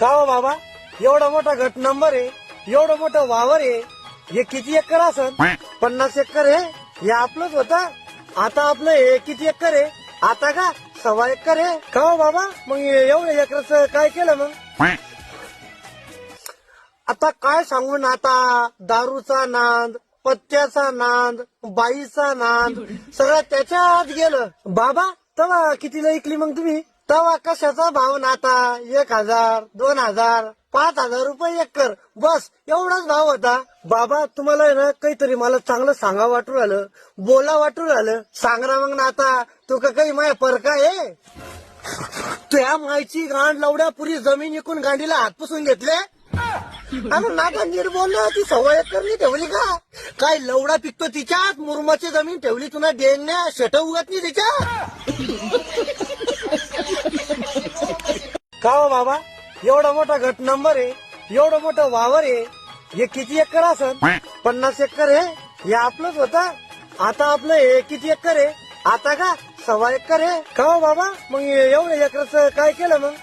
का हो बाबा, एवढा मोठा गट नंबर आहे, एवढं मोठं वावर आहे, हे किती एकर असन? 50 एकर आहे. हे आपलंच होतं. आता आपलं हे किती एकर आहे? आता का 1.25 एकर आहे. का हो बाबा, मग एवढ्या एकराचं काय केलं मग? आता काय सांगून, आता दारूचा नाद, पत्त्याचा नाद, बाईचा नाद, सगळं त्याच्यात गेलं. बाबा, तवा कितीला ऐकली मग तुम्ही? तवा कशाचा भाव नाता? 1,000, 2,000, 5,000 रुपये एकर, बस एवढाच भाव होता. बाबा, तुम्हाला आहे ना काहीतरी मला चांगलं सांगा वाटू राहिलं, बोला वाटू राहिलं. सांग ना मग नाता, तू का काही माझ्या परका आहे? तुझ्या मायची गांड लवड्या पुरी जमीन विकून गांडीला हात पुसून घेतले. अरे नाटा नीट बोललो, ती 1.25 एकरनी ठेवली का? काय लवडा पिकतो तिच्यात? मुरमाची जमीन ठेवली तुला डेन्या, शेट उगत नाही तिच्यात. का हो बाबा, एवढा मोठा गट नंबर आहे, एवढं मोठं वावर आहे, हे किती एकर असन? 50 एकर आहे. हे आपलंच होतं. आता आपलं हे किती एकर आहे? आता का 1.25 एकर आहे. का हो बाबा, मग एवढ्या एकराचं काय केलं मग?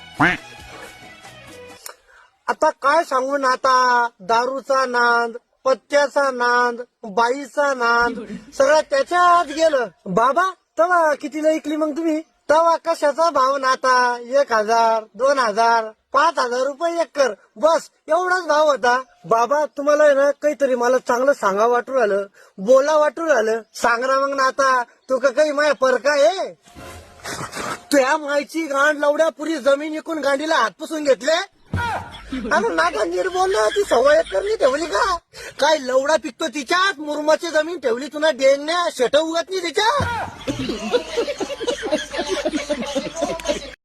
आता काय सांगून, आता दारूचा नाद, पत्त्याचा नाद, बाईचा नाद, सगळं त्याच्यात गेलं. बाबा, तवा कितीला ऐकली मग तुम्ही? तवा कशाचा भाव नाता? 1,000, 2,000, 5,000 रुपये एकर, बस एवढाच भाव होता. बाबा, तुम्हाला आहे ना काहीतरी मला चांगलं सांगा वाटू राहिलं, बोला वाटू राहिलं. सांग ना मग नाता, तू का काही माझ्या परका आहे? तुझ्या मायची गांड लवड्या पुरी जमीन विकून गांडीला हात पुसून घेतले. अरे नाटा नीट बोललो, ती 1.25 एकरनी ठेवली का? काय लवडा पिकतो तिच्यात? मुरमाची जमीन ठेवली तुला डेन्या, शेट उगत नाही तिच्यात.